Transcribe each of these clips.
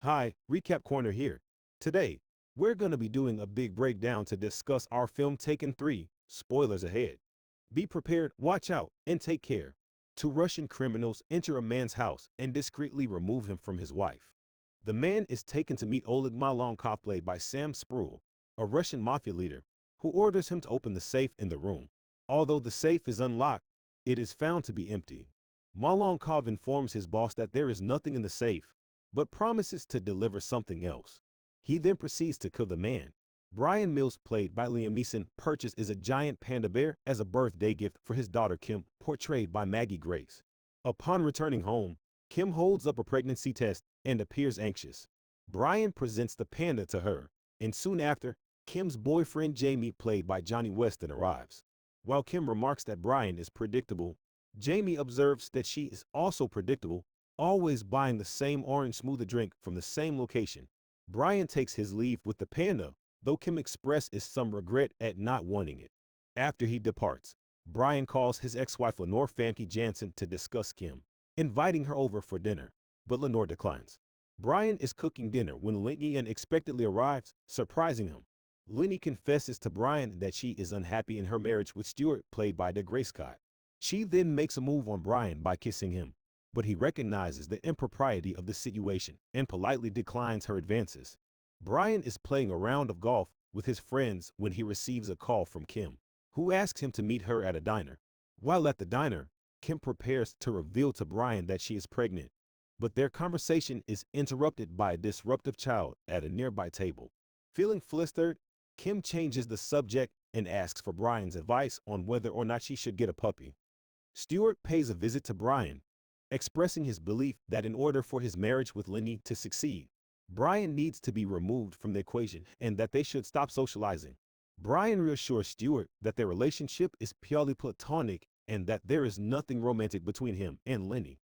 Hi, Recap Corner here. Today, we're going to be doing a big breakdown to discuss our film Taken 3. Spoilers ahead. Be prepared, watch out, and take care. Two Russian criminals enter a man's house and discreetly remove him from his wife. The man is taken to meet Oleg Malonkov, played by Sam Spruill, a Russian mafia leader, who orders him to open the safe in the room. Although the safe is unlocked, it is found to be empty. Malonkov informs his boss that there is nothing in the safe, but promises to deliver something else. He then proceeds to kill the man. Brian Mills, played by Liam Neeson, purchases a giant panda bear as a birthday gift for his daughter Kim, portrayed by Maggie Grace. Upon returning home, Kim holds up a pregnancy test and appears anxious. Brian presents the panda to her, and soon after, Kim's boyfriend Jamie, played by Johnny Weston, arrives. While Kim remarks that Brian is predictable, Jamie observes that she is also predictable, always buying the same orange smoothie drink from the same location. Brian takes his leave with the panda, though Kim expresses some regret at not wanting it. After he departs, Brian calls his ex-wife Lenore Famke Janssen to discuss Kim, inviting her over for dinner, but Lenore declines. Brian is cooking dinner when Lenny unexpectedly arrives, surprising him. Lenny confesses to Brian that she is unhappy in her marriage with Stuart, played by DeGray Scott. She then makes a move on Brian by kissing him, but he recognizes the impropriety of the situation and politely declines her advances. Brian is playing a round of golf with his friends when he receives a call from Kim, who asks him to meet her at a diner. While at the diner, Kim prepares to reveal to Brian that she is pregnant, but their conversation is interrupted by a disruptive child at a nearby table. Feeling flustered, Kim changes the subject and asks for Brian's advice on whether or not she should get a puppy. Stuart pays a visit to Brian, expressing his belief that in order for his marriage with Lenny to succeed, Brian needs to be removed from the equation and that they should stop socializing. Brian reassures Stuart that their relationship is purely platonic and that there is nothing romantic between him and Lenny.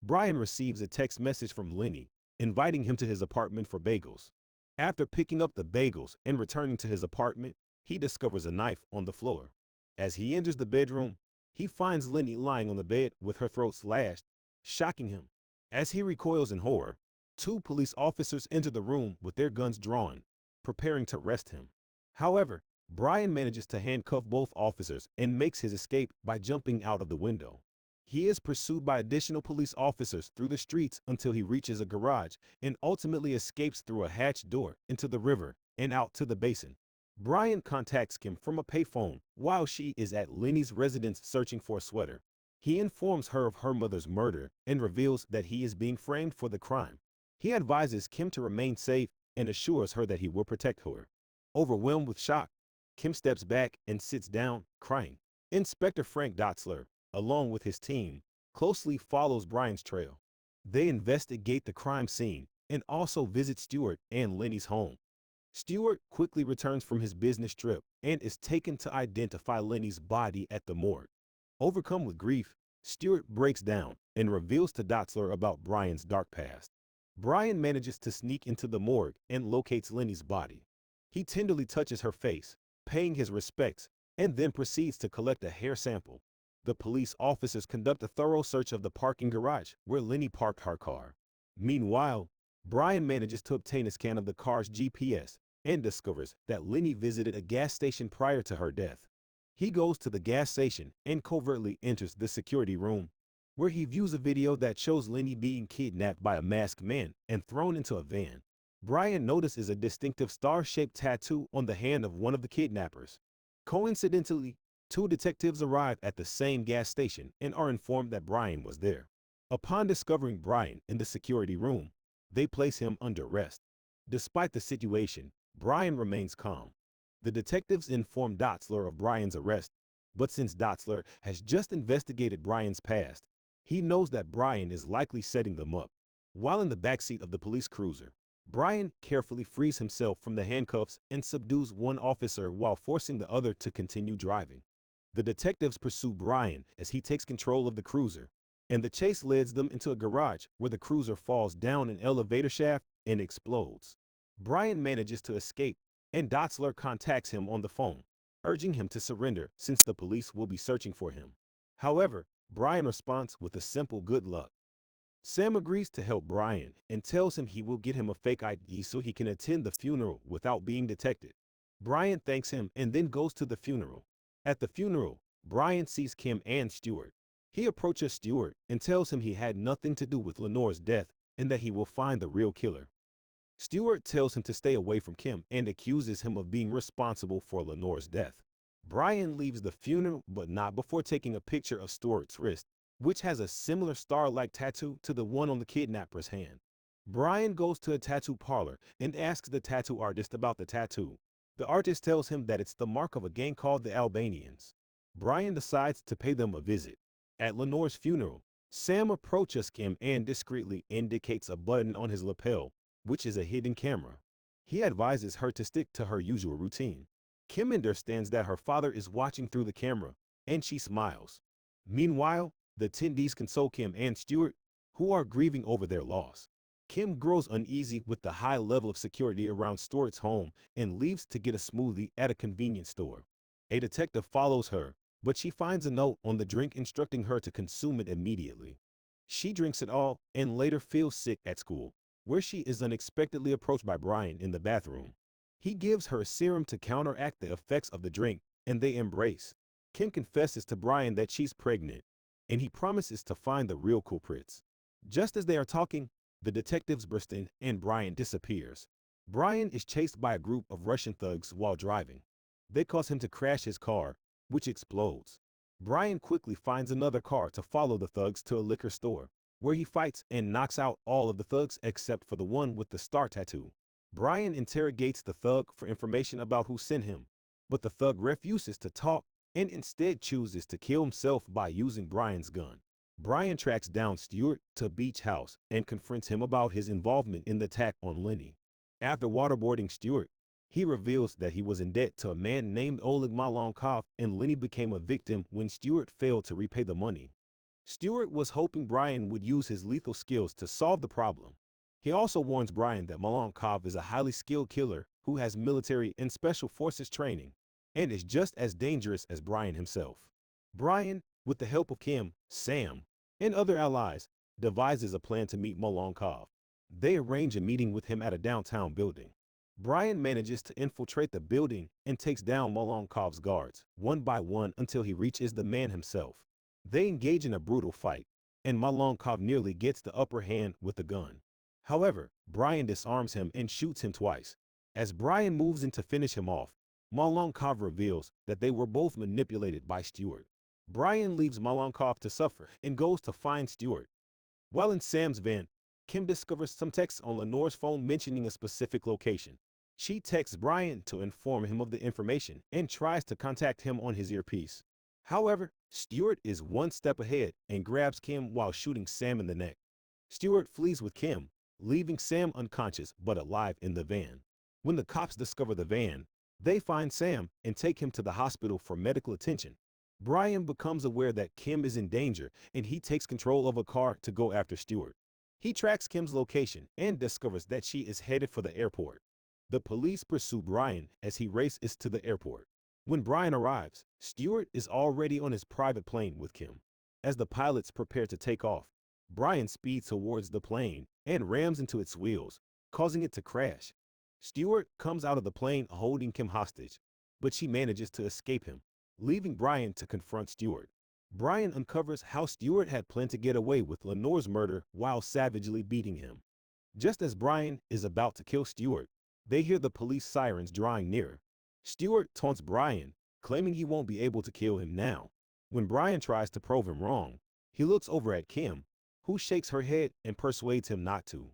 Brian receives a text message from Lenny, inviting him to his apartment for bagels. After picking up the bagels and returning to his apartment, he discovers a knife on the floor. As he enters the bedroom, he finds Lenny lying on the bed with her throat slashed, shocking him. As he recoils in horror, two police officers enter the room with their guns drawn, preparing to arrest him. However, Brian manages to handcuff both officers and makes his escape by jumping out of the window. He is pursued by additional police officers through the streets until he reaches a garage and ultimately escapes through a hatched door into the river and out to the basin. Brian contacts Kim from a payphone while she is at Lenny's residence searching for a sweater. He informs her of her mother's murder and reveals that he is being framed for the crime. He advises Kim to remain safe and assures her that he will protect her. Overwhelmed with shock, Kim steps back and sits down, crying. Inspector Frank Dotzler, along with his team, closely follows Brian's trail. They investigate the crime scene and also visit Stuart and Lenny's home. Stuart quickly returns from his business trip and is taken to identify Lenny's body at the morgue. Overcome with grief, Stuart breaks down and reveals to Dotzler about Brian's dark past. Brian manages to sneak into the morgue and locates Lenny's body. He tenderly touches her face, paying his respects, and then proceeds to collect a hair sample. The police officers conduct a thorough search of the parking garage where Lenny parked her car. Meanwhile, Brian manages to obtain a scan of the car's GPS and discovers that Lenny visited a gas station prior to her death. He goes to the gas station and covertly enters the security room, where he views a video that shows Lenny being kidnapped by a masked man and thrown into a van. Brian notices a distinctive star-shaped tattoo on the hand of one of the kidnappers. Coincidentally, two detectives arrive at the same gas station and are informed that Brian was there. Upon discovering Brian in the security room, they place him under arrest. Despite the situation, Brian remains calm. The detectives inform Dotzler of Brian's arrest, but since Dotzler has just investigated Brian's past, he knows that Brian is likely setting them up. While in the backseat of the police cruiser, Brian carefully frees himself from the handcuffs and subdues one officer while forcing the other to continue driving. The detectives pursue Brian as he takes control of the cruiser, and the chase leads them into a garage where the cruiser falls down an elevator shaft and explodes. Brian manages to escape, and Dotzler contacts him on the phone, urging him to surrender since the police will be searching for him. However, Brian responds with a simple good luck. Sam agrees to help Brian and tells him he will get him a fake ID so he can attend the funeral without being detected. Brian thanks him and then goes to the funeral. At the funeral, Brian sees Kim and Stuart. He approaches Stuart and tells him he had nothing to do with Lenore's death and that he will find the real killer. Stuart tells him to stay away from Kim and accuses him of being responsible for Lenore's death. Brian leaves the funeral, but not before taking a picture of Stuart's wrist, which has a similar star-like tattoo to the one on the kidnapper's hand. Brian goes to a tattoo parlor and asks the tattoo artist about the tattoo. The artist tells him that it's the mark of a gang called the Albanians. Brian decides to pay them a visit. At Lenore's funeral, Sam approaches Kim and discreetly indicates a button on his lapel, which is a hidden camera. He advises her to stick to her usual routine. Kim understands that her father is watching through the camera, and she smiles. Meanwhile, the attendees console Kim and Stuart, who are grieving over their loss. Kim grows uneasy with the high level of security around Stuart's home and leaves to get a smoothie at a convenience store. A detective follows her, but she finds a note on the drink instructing her to consume it immediately. She drinks it all and later feels sick at school, where she is unexpectedly approached by Brian in the bathroom. He gives her a serum to counteract the effects of the drink, and they embrace. Kim confesses to Brian that she's pregnant, and he promises to find the real culprits. Just as they are talking, the detectives burst in and Brian disappears. Brian is chased by a group of Russian thugs while driving. They cause him to crash his car, which explodes. Brian quickly finds another car to follow the thugs to a liquor store, where he fights and knocks out all of the thugs except for the one with the star tattoo. Brian interrogates the thug for information about who sent him, but the thug refuses to talk and instead chooses to kill himself by using Brian's gun. Brian tracks down Stuart to Beach House and confronts him about his involvement in the attack on Lenny. After waterboarding Stuart, he reveals that he was in debt to a man named Oleg Malonkov and Lenny became a victim when Stuart failed to repay the money. Stuart was hoping Brian would use his lethal skills to solve the problem. He also warns Brian that Malonkov is a highly skilled killer who has military and special forces training and is just as dangerous as Brian himself. Brian, with the help of Kim, Sam, and other allies, devises a plan to meet Malonkov. They arrange a meeting with him at a downtown building. Brian manages to infiltrate the building and takes down Malonkov's guards, one by one until he reaches the man himself. They engage in a brutal fight, and Malonkov nearly gets the upper hand with a gun. However, Brian disarms him and shoots him twice. As Brian moves in to finish him off, Malonkov reveals that they were both manipulated by Stuart. Brian leaves Malonkov to suffer and goes to find Stuart. While in Sam's van, Kim discovers some texts on Lenore's phone mentioning a specific location. She texts Brian to inform him of the information and tries to contact him on his earpiece. However, Stuart is one step ahead and grabs Kim while shooting Sam in the neck. Stuart flees with Kim, leaving Sam unconscious but alive in the van. When the cops discover the van, they find Sam and take him to the hospital for medical attention. Brian becomes aware that Kim is in danger and he takes control of a car to go after Stuart. He tracks Kim's location and discovers that she is headed for the airport. The police pursue Brian as he races to the airport. When Brian arrives, Stuart is already on his private plane with Kim. As the pilots prepare to take off, Brian speeds towards the plane and rams into its wheels, causing it to crash. Stuart comes out of the plane holding Kim hostage, but she manages to escape him, leaving Brian to confront Stuart. Brian uncovers how Stuart had planned to get away with Lenore's murder while savagely beating him. Just as Brian is about to kill Stuart, they hear the police sirens drawing near. Stuart taunts Brian, claiming he won't be able to kill him now. When Brian tries to prove him wrong, he looks over at Kim, who shakes her head and persuades him not to.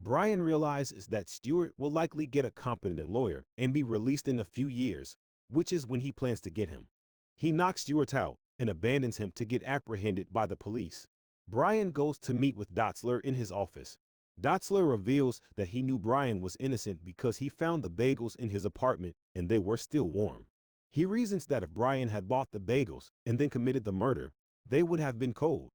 Brian realizes that Stuart will likely get a competent lawyer and be released in a few years, which is when he plans to get him. He knocks Stuart out and abandons him to get apprehended by the police. Brian goes to meet with Dotzler in his office. Dotzler reveals that he knew Brian was innocent because he found the bagels in his apartment and they were still warm. He reasons that if Brian had bought the bagels and then committed the murder, they would have been cold.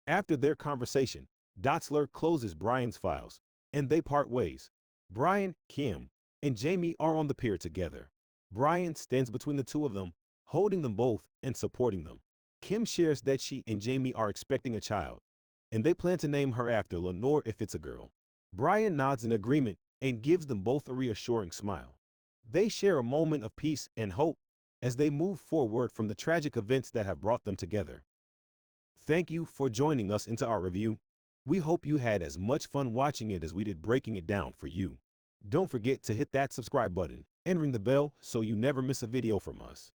After their conversation, Dotzler closes Brian's files, and they part ways. Brian, Kim, and Jamie are on the pier together. Brian stands between the two of them, holding them both and supporting them. Kim shares that she and Jamie are expecting a child. and they plan to name her after Lenore if it's a girl. Brian nods in agreement and gives them both a reassuring smile. They share a moment of peace and hope as they move forward from the tragic events that have brought them together. Thank you for joining us into our review. We hope you had as much fun watching it as we did breaking it down for you. Don't forget to hit that subscribe button and ring the bell so you never miss a video from us.